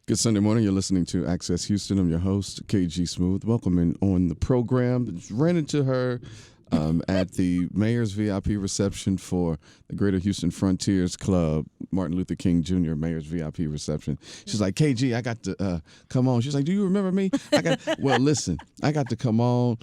Good Sunday morning. You're listening to Access Houston. I'm your host, KG Smooth. Welcome in on the program. Just ran into her at the mayor's VIP reception for the Greater Houston Frontiers Club, Martin Luther King Jr. mayor's VIP reception. She's like, KG, I got to come on. She's like, do you remember me? Well, listen, I got to come on.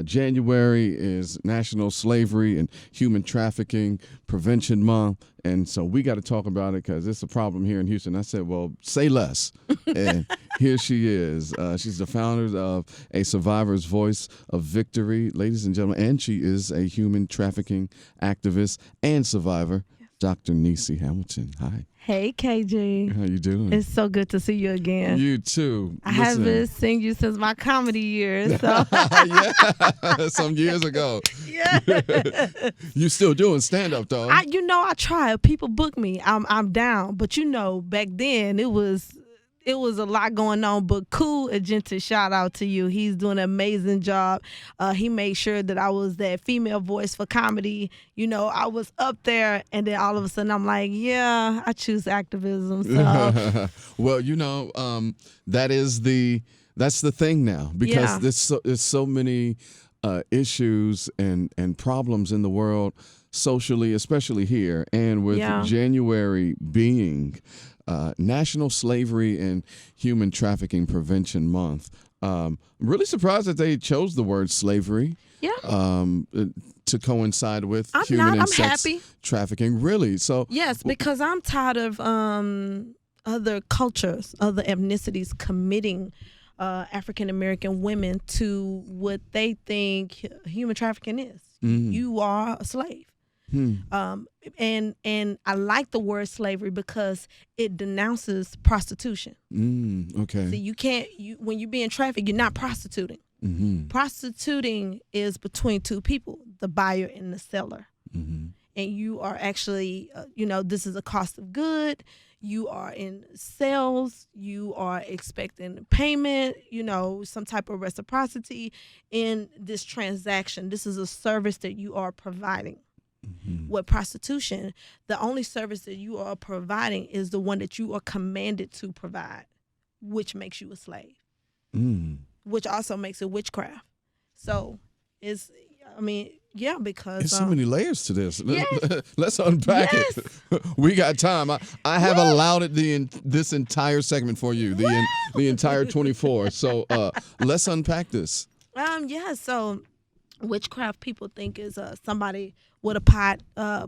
January is National Slavery and Human Trafficking Prevention Month. And so we got to talk about it because it's a problem here in Houston. I said, well, say less. And here she is. She's the founder of A Survivor's Voice of Victory, ladies and gentlemen. And she is a human trafficking activist and survivor, Dr. Nissi Hamilton. Hi. Hey, KG. How you doing? It's so good to see you again. You too. I haven't seen you since my comedy years. So. Yeah, some years ago. Yeah. You still doing stand-up, though? I try. People book me. I'm down. But, back then it was a lot going on. But cool, Agenta, shout out to you. He's doing an amazing job. He made sure that I was that female voice for comedy. I was up there, and then all of a sudden I'm like, yeah, I choose activism. So. Well, that's the thing now, because there's so many issues and problems in the world socially, especially here, and with January being National Slavery and Human Trafficking Prevention Month. I'm really surprised that they chose the word slavery to coincide with human and sex happy. Trafficking. Really? So yes, because I'm tired of other cultures, other ethnicities committing African American women to what they think human trafficking is. Mm-hmm. You are a slave. And I like the word slavery because it denounces prostitution. Okay. So when you're being trafficked, you're not prostituting. Mm-hmm. Prostituting is between two people, the buyer and the seller. Mm-hmm. And you are actually, this is a cost of good. You are in sales. You are expecting payment, some type of reciprocity in this transaction. This is a service that you are providing. Mm-hmm. With prostitution, the only service that you are providing is the one that you are commanded to provide, which makes you a slave, which also makes it witchcraft. So because there's so many layers to this. Yes. Let's unpack it. We got time. I have allowed it this entire segment for you, the entire 24. So let's unpack this. So witchcraft people think is somebody with a pot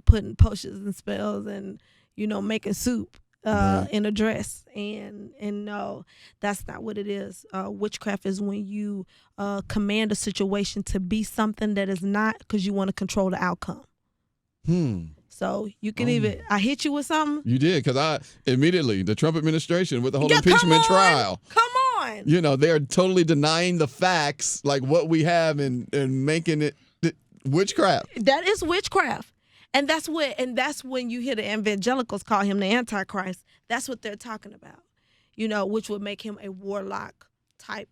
putting potions and spells and making soup in a dress, and no, that's not what it is. Witchcraft is when you command a situation to be something that is not, because you want to control the outcome. So you can I hit you with something. You did, because I immediately, the Trump administration with the whole impeachment trial. Come on. They're totally denying the facts, like what we have, and making it witchcraft. That is witchcraft. And that's when you hear the evangelicals call him the Antichrist. That's what they're talking about, which would make him a warlock type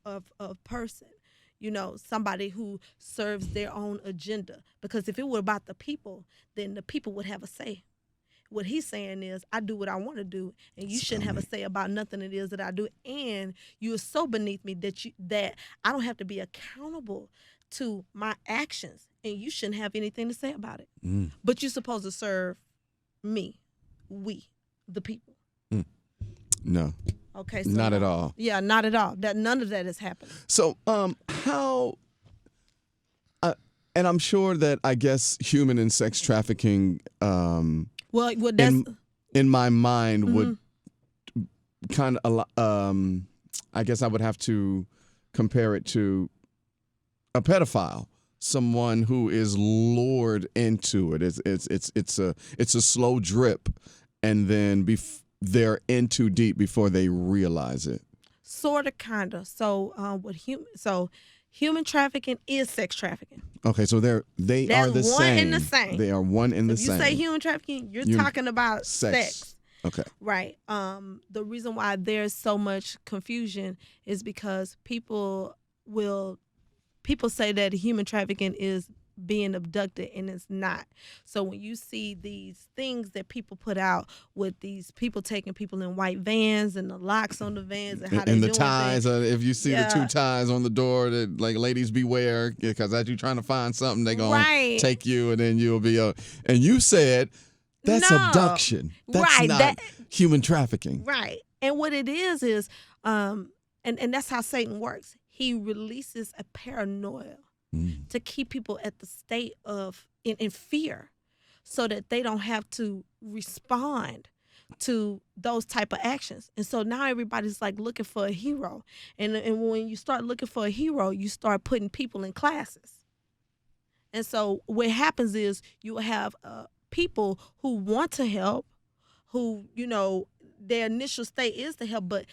of person, somebody who serves their own agenda. Because if it were about the people, then the people would have a say. What he's saying is, I do what I want to do, and you shouldn't have a say about nothing it is that I do. And you are so beneath me that I don't have to be accountable to my actions, and you shouldn't have anything to say about it. But you're supposed to serve me, the people. No. Okay. So not at all. Yeah, not at all. None of that is happening. So, how? And I'm sure that I guess human and sex trafficking. That's in my mind would kind of. I guess I would have to compare it to a pedophile, someone who is lured into it. It's a slow drip, and then they're in too deep before they realize it. Sort of, kind of. So human trafficking is sex trafficking. Okay, so they are the same. One and the same. They are one and the same. If you say human trafficking, you're talking about sex. Okay. Right. The reason why there's so much confusion is because people say that human trafficking is being abducted, and it's not. So when you see these things that people put out with these people taking people in white vans and the locks on the vans and how they and the doing ties, things, if you see the 2 ties on the door, that like ladies beware, because as you're trying to find something, they gonna take you, and then you'll be and you said that's abduction. That's not human trafficking. Right. And what it is and that's how Satan works. He releases a paranoia to keep people at the state of in fear, so that they don't have to respond to those type of actions. And so now everybody's like looking for a hero. And when you start looking for a hero, you start putting people in classes. And so what happens is you have people who want to help, who, their initial state is to help, but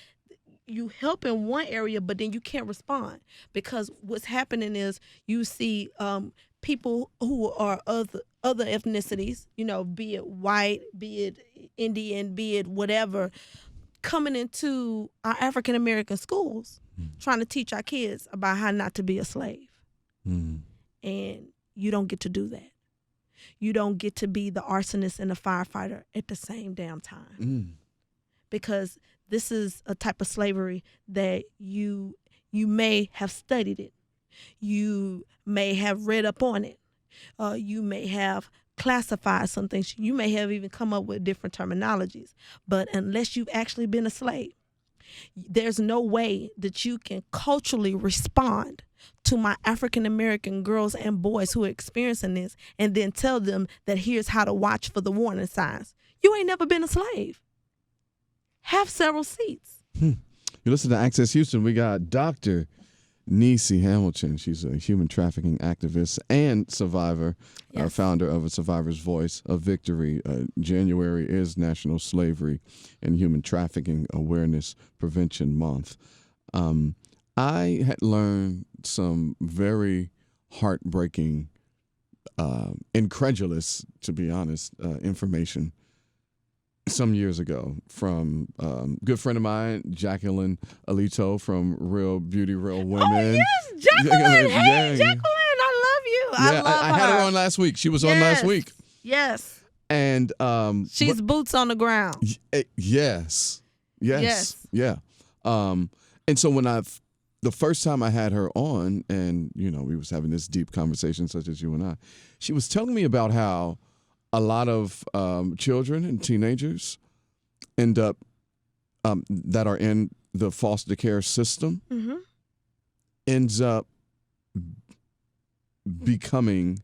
you help in one area, but then you can't respond, because what's happening is you see people who are other ethnicities, be it white, be it Indian, be it whatever, coming into our African American schools, trying to teach our kids about how not to be a slave. And you don't get to do that. You don't get to be the arsonist and the firefighter at the same damn time. Because this is a type of slavery that you may have studied it. You may have read up on it. You may have classified some things. You may have even come up with different terminologies. But unless you've actually been a slave, there's no way that you can culturally respond to my African American girls and boys who are experiencing this and then tell them that here's how to watch for the warning signs. You ain't never been a slave. Have several seats. You listen to Access Houston. We got Dr. Nissi Hamilton. She's a human trafficking activist and survivor, founder of A Survivor's Voice of Victory. January is National Slavery and Human Trafficking Awareness Prevention Month. I had learned some very heartbreaking, incredulous, to be honest, information some years ago from a good friend of mine, Jacqueline Alito from Real Beauty, Real Women. Oh, yes, Jacqueline. Hey, Jacqueline, I love you. Yeah, I had her on last week. She was on last week. Yes. And she's boots on the ground. Yes. Yeah. And so when the first time I had her on, and we was having this deep conversation such as you and I, she was telling me about how a lot of children and teenagers end up that are in the foster care system ends up becoming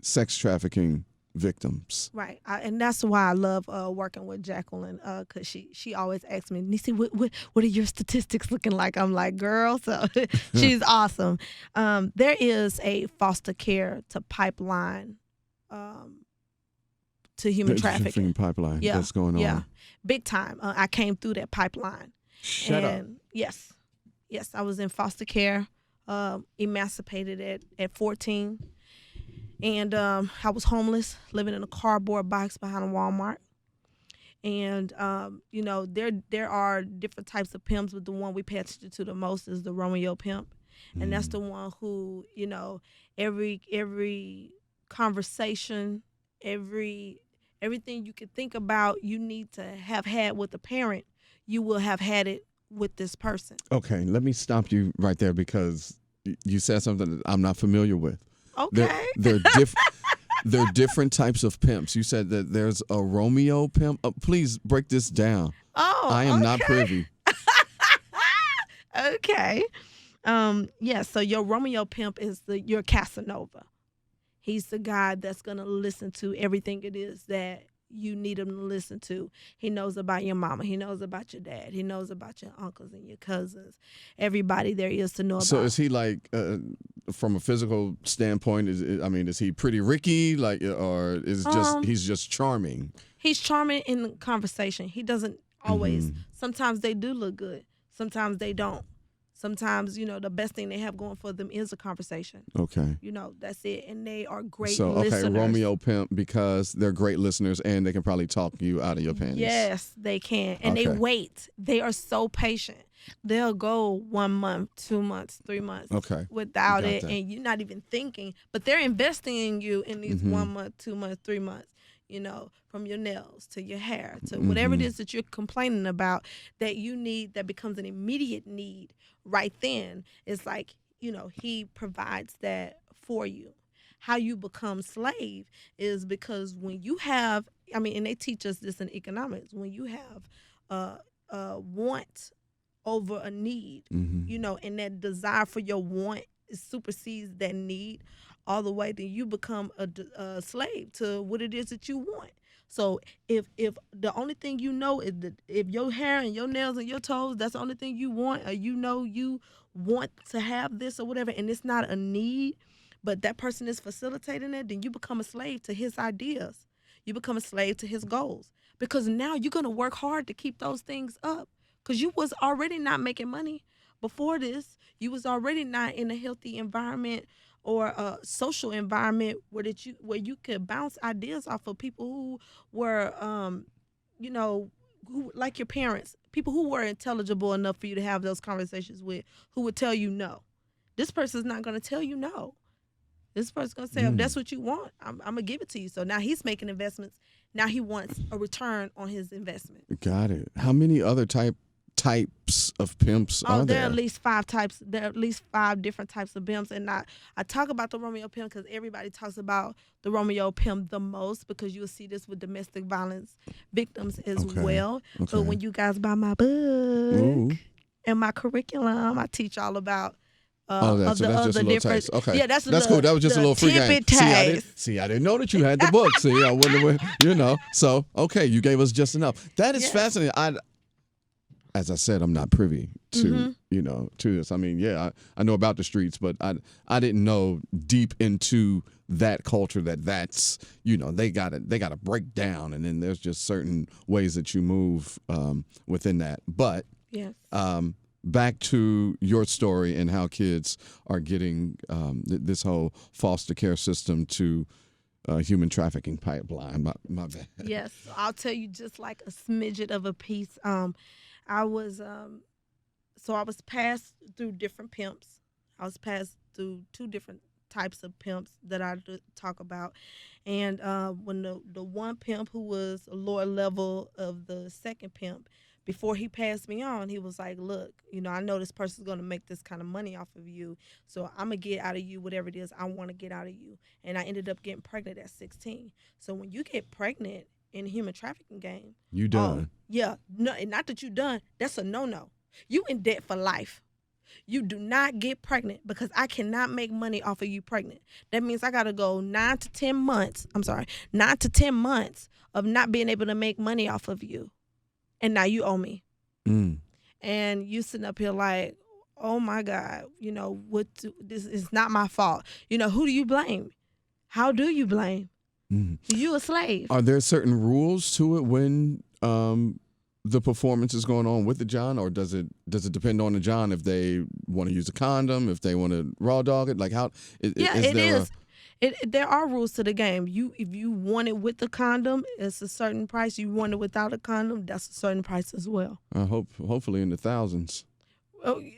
sex trafficking victims. Right. And that's why I love working with Jacqueline, because she always asks me, Nissi, what are your statistics looking like? I'm like, girl, so she's awesome. There is a foster care to pipeline to human trafficking pipeline that's going on. Yeah, big time. I came through that pipeline. Shut up. Yes, I was in foster care, emancipated at 14, and I was homeless, living in a cardboard box behind a Walmart. And there are different types of pimps, but the one we pay attention to the most is the Romeo pimp, and that's the one who every conversation, everything you could think about you need to have had with a parent, you will have had it with this person. Okay, let me stop you right there, because you said something that I'm not familiar with. Okay. They're different types of pimps. You said that there's a Romeo pimp. Please break this down. Oh, I am not privy. Okay. So your Romeo pimp is your Casanova. He's the guy that's going to listen to everything it is that you need him to listen to. He knows about your mama. He knows about your dad. He knows about your uncles and your cousins. Everybody there is to know about. So is he like, from a physical standpoint, is he pretty Ricky, or is he's just charming? He's charming in conversation. He doesn't always. Sometimes they do look good. Sometimes they don't. Sometimes, the best thing they have going for them is a conversation. Okay. That's it. And they are great listeners. So, Romeo pimp, because they're great listeners and they can probably talk you out of your panties. Yes, they can. And they wait. They are so patient. They'll go 1 month, 2 months, 3 months Okay. without Got it, that. and you're not even thinking, but they're investing in you in these Mm-hmm. 1 month, 2 months, 3 months. From your nails to your hair to whatever it Mm-hmm. is that you're complaining about that you need, that becomes an immediate need right then. It's like, he provides that for you. How you become slave is because when you have, and they teach us this in economics, when you have want over a need, Mm-hmm. and that desire for your want supersedes that need all the way, then you become a slave to what it is that you want. So if the only thing is that if your hair and your nails and your toes, that's the only thing you want, or you want to have this or whatever, and it's not a need, but that person is facilitating it, then you become a slave to his ideas. You become a slave to his goals, because now you're going to work hard to keep those things up, because you was already not making money before this. You was already not in a healthy environment or a social environment where you could bounce ideas off of people who were you know who, like your parents, people who were intelligible enough for you to have those conversations with, who would tell you no. This person's not going to tell you no. This person's going to say, if that's what you want, I'm going to give it to you. So now he's making investments. Now he wants a return on his investment. Got it. How many other types of pimps are There there? are at least 5 types. There are at least 5 different types of pimps. And I talk about the Romeo pimp because everybody talks about the Romeo pimp the most, because you'll see this with domestic violence victims as well. Okay. But when you guys buy my book Ooh. and my curriculum, I teach all about So that's just a little taste. Okay, yeah, that's cool. That was just a little free game. I didn't know that you had the book. See, I wouldn't. So okay, you gave us just enough. That is fascinating. As I said, I'm not privy to to this. I mean, I know about the streets, but I didn't know deep into that culture that's they got to break down, and then there's just certain ways that you move within that. But yes. Back to your story and how kids are getting this whole foster care system to human trafficking pipeline. My bad. Yes, I'll tell you just like a smidget of a piece. I was passed through different pimps. I was passed through 2 different types of pimps that I talk about. And when the one pimp who was a lower level of the second pimp, before he passed me on, he was like, look, I know this person's going to make this kind of money off of you, so I'm going to get out of you whatever it is I want to get out of you. And I ended up getting pregnant at 16. So when you get pregnant in a human trafficking game, You done. yeah, no, and not that you done, that's a no-no. You in debt for life. You do not get pregnant, because I cannot make money off of you pregnant. That means I got to go 9 to 10 months of not being able to make money off of you. And now you owe me. And you sitting up here like, oh my God, this is not my fault. Who do you blame? How do you blame? You a slave. Are there certain rules to it when the performance is going on with the John, or does it depend on the John if they want to use a condom, if they want to raw dog it? Like how? Is it there is. There are rules to the game. If you want it with the condom, it's a certain price. You want it without a condom, that's a certain price as well. Hopefully in the thousands.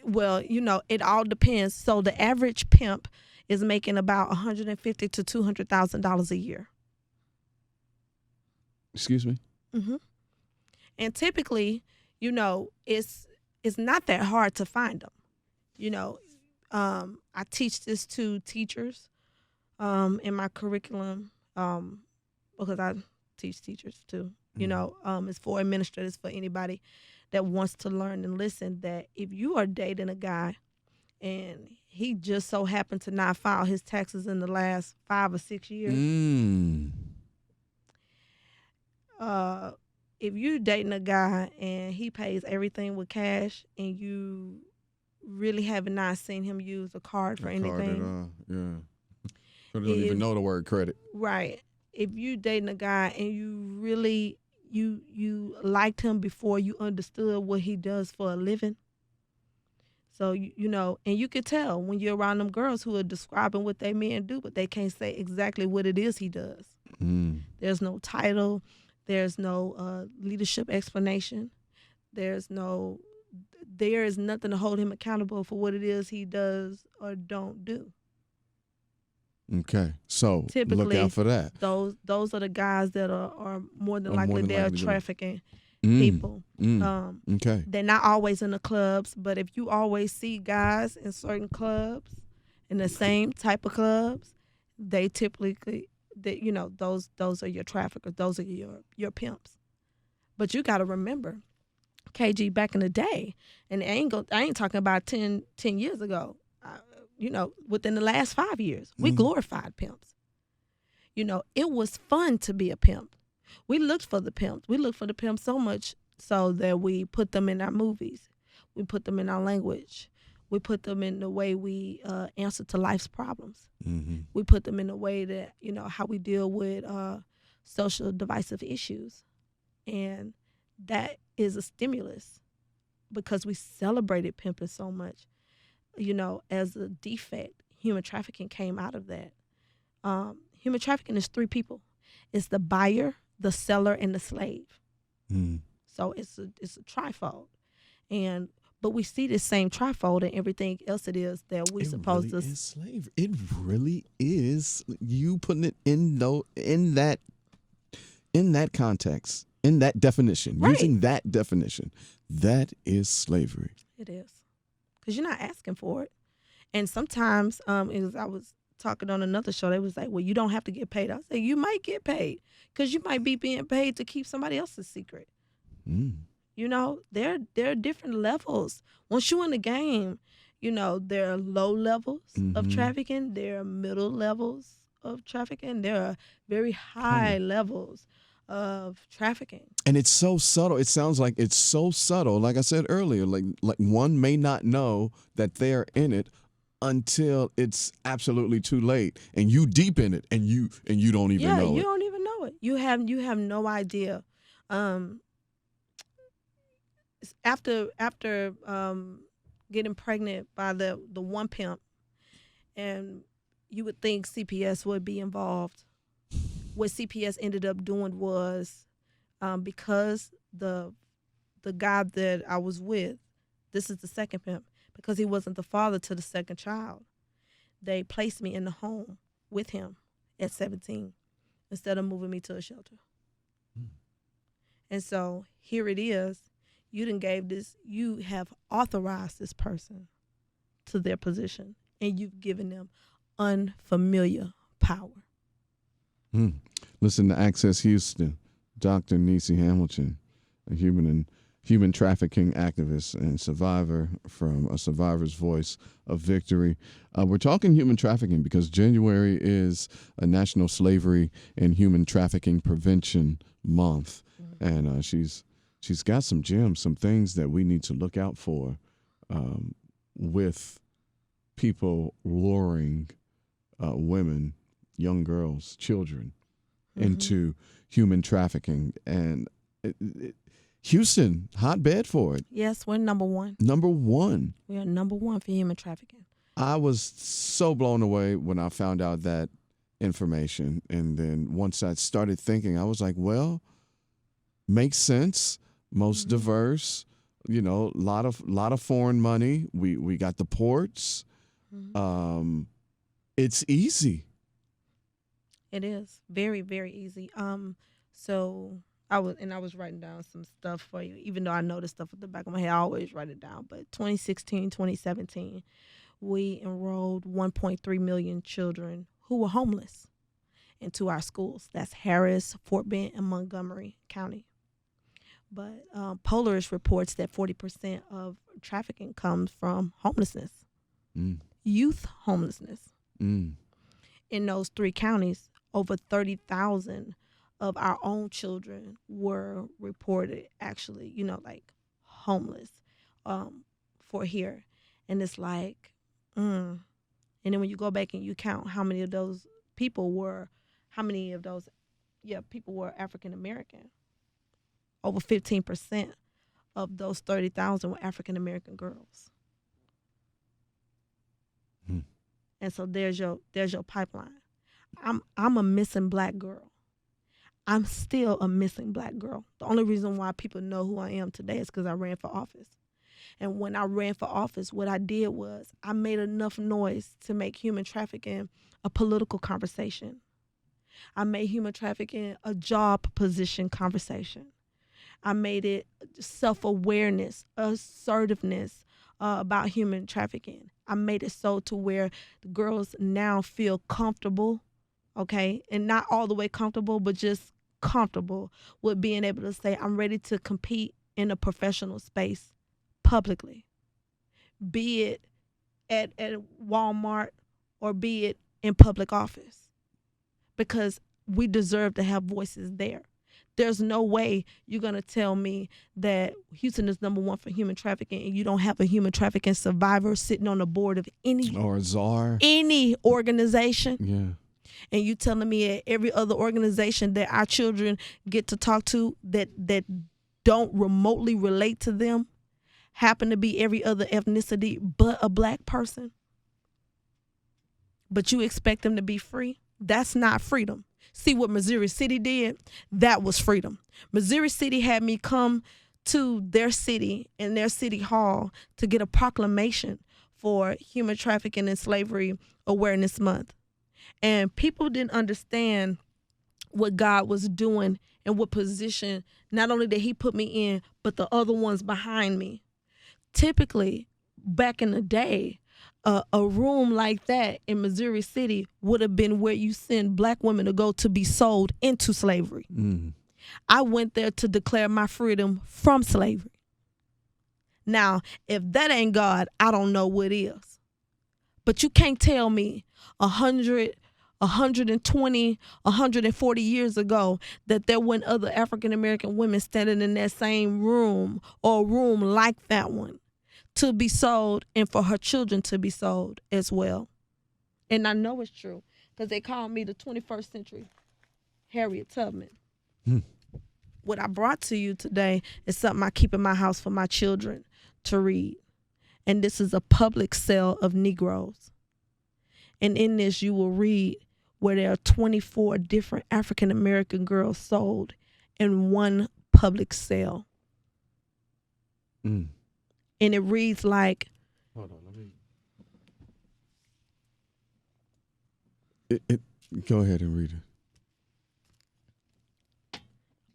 Well, it all depends. So the average pimp is making about $150,000 to $200,000 a year. Excuse me. And typically, it's not that hard to find them. I teach this to teachers. In my curriculum, because I teach teachers too. It's for administrators, for anybody that wants to learn and listen, that if you are dating a guy and he just so happened to not file his taxes in the last 5 or 6 years, if you're dating a guy and he pays everything with cash and you really have not seen him use a card for anything. Don't even know the word credit. Right. If you dating a guy and you really you liked him before you understood what he does for a living. So and you could tell when you're around them girls who are describing what they men do, but they can't say exactly what it is he does. There's no title. There's no leadership explanation. There's no there is nothing to hold him accountable for what it is he does or don't do. Okay, so look Typically, out for that. those are the guys that are more than Or more likely than they're likely gonna- trafficking Mm, people. mm, okay. They're not always in the clubs, but if you always see guys in certain clubs, in the same type of clubs, they typically, those are your traffickers. Those are your pimps. But you got to remember, KG, back in the day, and I ain't talking about 10 years ago. Within the last 5 years, we glorified pimps. It was fun to be a pimp. We looked for the pimps. We looked for the pimps so much so that we put them in our movies. We put them in our language. We put them in the way we answer to life's problems. Mm-hmm. We put them in the way that, how we deal with social divisive issues. And that is a stimulus because we celebrated pimping so much. As a defect, human trafficking came out of that. Human trafficking is 3 people. It's the buyer, the seller, and the slave. Mm. So it's a trifold. But we see this same trifold in everything else it is that we supposed to. It really is slavery. It really is. You putting it in that context, in that definition, Right. using that definition, that is slavery. It is. Because you're not asking for it. And sometimes, as I was talking on another show, they was like, well, you don't have to get paid. I say, you might get paid because you might be being paid to keep somebody else's secret. Mm. There are different levels. Once you're in the game, there are low levels of trafficking. There are middle levels of trafficking. There are very high levels of trafficking. And it's so subtle. It sounds like it's so subtle. Like I said earlier, like one may not know that they're in it until it's absolutely too late, and you deep in it, and you don't even know you it. don't even know it. You have no idea. After getting pregnant by the one pimp, and you would think CPS would be involved. What CPS ended up doing was, because the guy that I was with, this is the second pimp, because he wasn't the father to the second child, they placed me in the home with him at 17 instead of moving me to a shelter. And so here it is. You have authorized this person to their position, and you've given them unfamiliar power. Listen to Access Houston, Dr. Nissi Hamilton, a human trafficking activist and survivor from A Survivor's Voice of Victory. We're talking human trafficking because January is a National Slavery and Human Trafficking Prevention Month, and she's got some gems, some things that we need to look out for with people luring women, young girls, children into human trafficking. And Houston, hotbed for it. Yes, we're number one. Number one. We are number one for human trafficking. I was so blown away when I found out that information. And then once I started thinking, I was like, well, makes sense. Most diverse, lot of foreign money. We got the ports. It's easy. It is very, very easy. So I was writing down some stuff for you, even though I know the stuff at the back of my head. I always write it down. But 2016, 2017, we enrolled 1.3 million children who were homeless into our schools. That's Harris, Fort Bend, and Montgomery County. But Polaris reports that 40% of trafficking comes from homelessness, youth homelessness. In those 3 counties, over 30,000 of our own children were reported actually, homeless for here. And it's like, and then when you go back and you count how many of those people were African American. Over 15% of those 30,000 were African American girls. And so there's your pipeline. I'm a missing black girl. I'm still a missing black girl. The only reason why people know who I am today is because I ran for office. And when I ran for office, what I did was I made enough noise to make human trafficking a political conversation. I made human trafficking a job position conversation. I made it self-awareness, assertiveness about human trafficking. I made it so to where the girls now feel comfortable, okay? And not all the way comfortable, but just comfortable with being able to say, I'm ready to compete in a professional space publicly, be it at Walmart or be it in public office, because we deserve to have voices there. There's no way you're going to tell me that Houston is number one for human trafficking and you don't have a human trafficking survivor sitting on the board of any Or a czar. Any organization. Yeah. And you telling me at every other organization that our children get to talk to that don't remotely relate to them happen to be every other ethnicity but a black person? But you expect them to be free? That's not freedom. See what Missouri City did? That was freedom. Missouri City had me come to their city and their city hall to get a proclamation for Human Trafficking and Slavery Awareness Month. And people didn't understand what God was doing and what position not only did he put me in, but the other ones behind me. Typically, back in the day, a room like that in Missouri City would have been where you send black women to go to be sold into slavery. Mm. I went there to declare my freedom from slavery. Now, if that ain't God, I don't know what is. But you can't tell me 100, 120, 140 years ago that there weren't other African-American women standing in that same room or a room like that one to be sold and for her children to be sold as well. And I know it's true because they call me the 21st century Harriet Tubman. Hmm. What I brought to you today is something I keep in my house for my children to read. And this is a public sale of Negroes. And in this you will read where there are 24 different African-American girls sold in one public sale. Mm. And it reads like, hold on, let me. Go ahead and read it.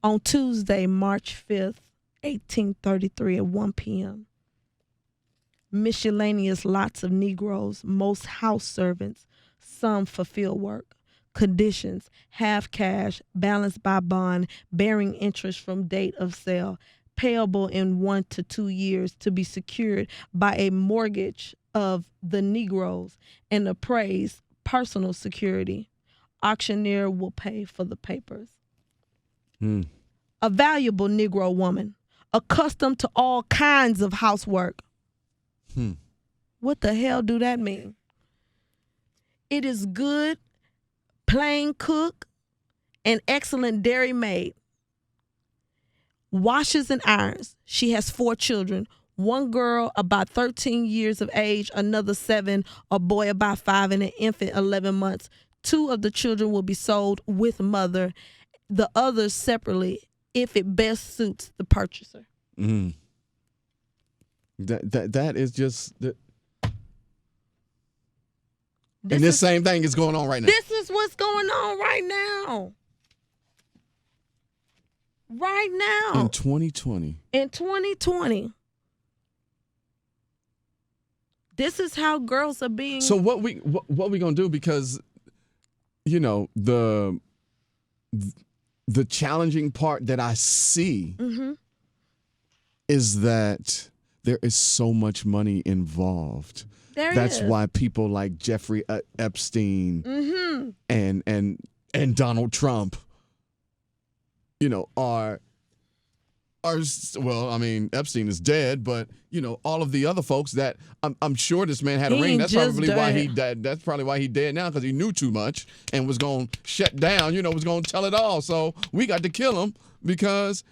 On Tuesday, March 5th, 1833 at 1 p.m., miscellaneous lots of Negroes, most house servants, some for field work, conditions, half cash, balanced by bond, bearing interest from date of sale, payable in 1 to 2 years to be secured by a mortgage of the Negroes and appraised personal security. Auctioneer will pay for the papers. Mm. A valuable Negro woman, accustomed to all kinds of housework. Hmm. What the hell do that mean? It is good, plain cook, and excellent dairy maid. Washes and irons. She has 4 children. One girl about 13 years of age, another 7, a boy about 5, and an infant 11 months. 2 of the children will be sold with mother, the others separately if it best suits the purchaser. Mm. That is just and this same thing is going on right now. This is what's going on right now. Right now. In 2020. In 2020. This is how girls are being. So what we gonna do, because you know the challenging part that I see is that there is so much money involved. That's why people like Jeffrey Epstein and Donald Trump, you know, are well, I mean, Epstein is dead, but you know, all of the other folks that I'm sure this man had a ring. That's probably why he died. That's probably why he dead now, because he knew too much and was going to shut down. You know, was going to tell it all. So we got to kill him because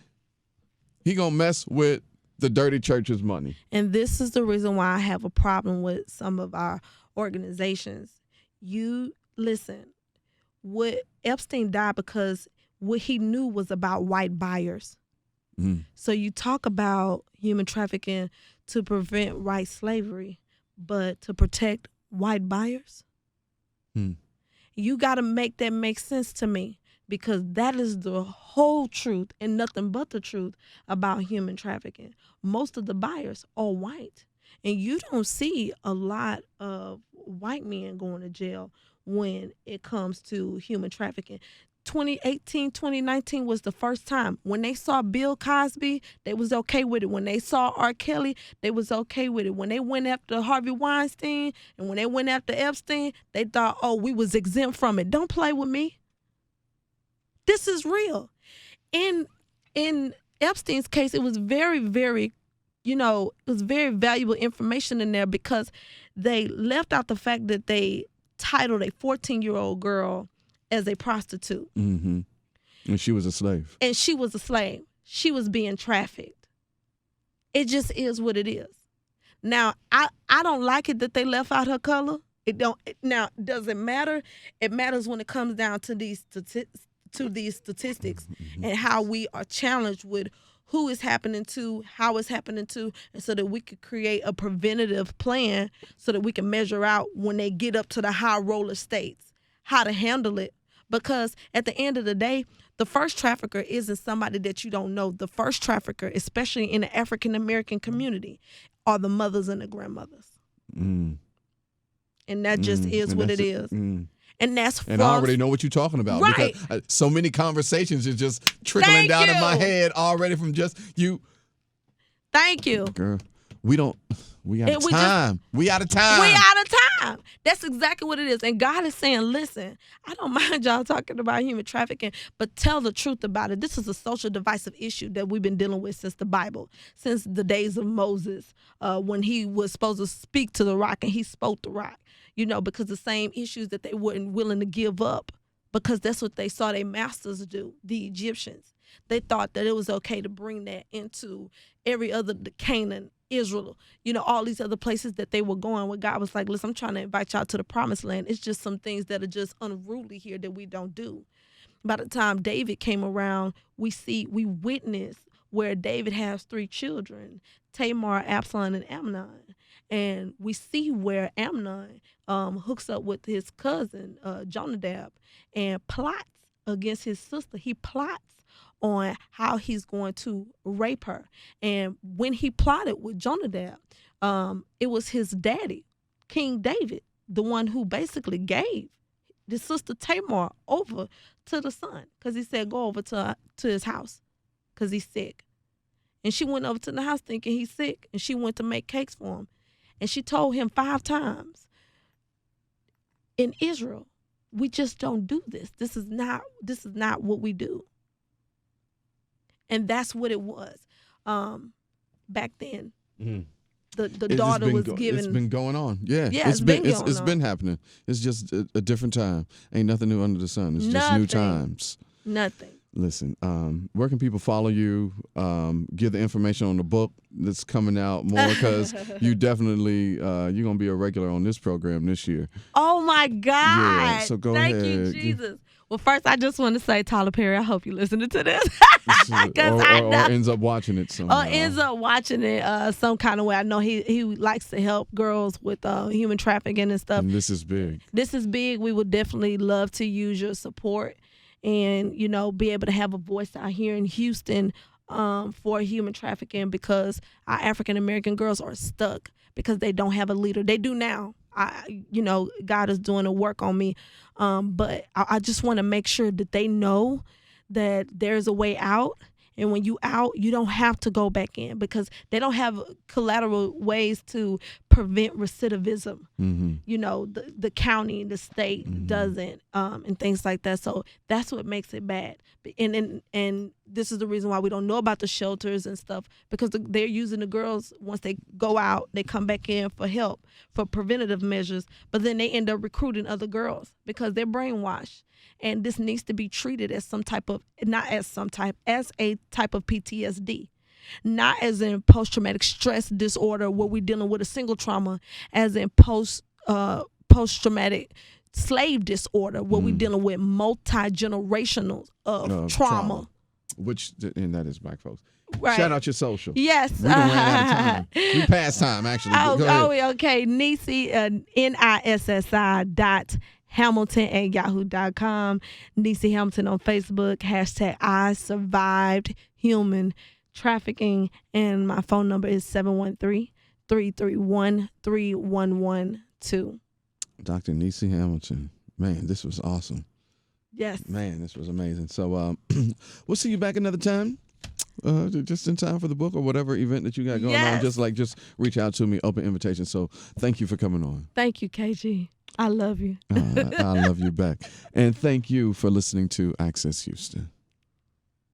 he gonna mess with the dirty church's money. And this is the reason why I have a problem with some of our organizations. You listen, what Epstein died because what he knew was about white buyers. So you talk about human trafficking to prevent white slavery, but to protect white buyers. You got to make that make sense to me, because that is the whole truth and nothing but the truth about human trafficking. Most of the buyers are white, and you don't see a lot of white men going to jail when it comes to human trafficking. 2018, 2019 was the first time. When they saw Bill Cosby, they was okay with it. When they saw R. Kelly, they was okay with it. When they went after Harvey Weinstein and when they went after Epstein, they thought, oh, we was exempt from it. Don't play with me. This is real. In Epstein's case, it was very, very, it was very valuable information in there, because they left out the fact that they titled a 14-year-old girl as a prostitute. And she was a slave. She was being trafficked. It just is what it is. Now, I don't like it that they left out her color. Now, does it matter? It matters when it comes down to these statistics and how we are challenged with who is happening to, how it's happening to, and so that we could create a preventative plan so that we can measure out when they get up to the high roller states, how to handle it. Because at the end of the day, the first trafficker isn't somebody that you don't know. The first trafficker, especially in the African-American community, are the mothers and the grandmothers. And that just is what it is. And that's and I already know what you're talking about. Right. Because so many conversations is just trickling down in my head already from just you. Thank you. Girl, we out of time. We out of time. That's exactly what it is. And God is saying, listen, I don't mind y'all talking about human trafficking, but tell the truth about it. This is a social divisive issue that we've been dealing with since the Bible, since the days of Moses, when he was supposed to speak to the rock and he spoke the rock, because the same issues that they weren't willing to give up, because that's what they saw their masters do, the Egyptians. They thought that it was okay to bring that into every other Canaan, Israel, all these other places that they were going, where God was like, listen, I'm trying to invite y'all to the promised land. It's just some things that are just unruly here that we don't do. By the time David came around, we witness where David has 3 children, Tamar, Absalom, and Amnon. And we see where Amnon hooks up with his cousin, Jonadab, and plots against his sister. He plots on how he's going to rape her. And when he plotted with Jonadab, it was his daddy, King David, the one who basically gave the sister Tamar over to the son, because he said, go over to his house because he's sick. And she went over to the house thinking he's sick, and she went to make cakes for him. And she told him 5 times, in Israel, we just don't do this. This is not what we do. And that's what it was back then. The daughter was given. It's been going on. Yeah, it's been happening. It's just a different time. Ain't nothing new under the sun. It's just new times. Nothing. Listen, where can people follow you? Give the information on the book that's coming out more, because you definitely you're gonna be a regular on this program this year. Oh my God! Yeah, so go ahead. Thank you, Jesus. Well, first, I just want to say, Tyler Perry, I hope you're listening to this. Or ends up watching it somehow. Or ends up watching it some kind of way. I know he likes to help girls with human trafficking and stuff. And this is big. This is big. We would definitely love to use your support and, be able to have a voice out here in Houston for human trafficking, because our African-American girls are stuck because they don't have a leader. They do now. God is doing a work on me. But I just want to make sure that they know that there's a way out. And when you out, you don't have to go back in, because they don't have collateral ways to prevent recidivism. The county, the state doesn't, and things like that. So that's what makes it bad. And this is the reason why we don't know about the shelters and stuff, because they're using the girls. Once they go out, they come back in for help, for preventative measures, but then they end up recruiting other girls because they're brainwashed. And this needs to be treated as as a type of PTSD, not as in post-traumatic stress disorder where we're dealing with a single trauma, as in post-traumatic slave disorder where we're dealing with multi-generational of trauma. And that is Black folks. Right. Shout out your social. Yes. We done ran out of time. We passed time, actually. Go ahead. Okay. Nissi, NISSI .Hamilton@yahoo.com. Nissi Hamilton on Facebook. #I survived human trafficking. And my phone number is 713-331-3112. Dr. Nissi Hamilton. Man, this was awesome. Yes. Man, this was amazing. So we'll see you back another time. Just in time for the book or whatever event that you got going on. Just reach out to me, open invitation. So thank you for coming on. Thank you, KG. I love you. I love you back. And thank you for listening to Access Houston.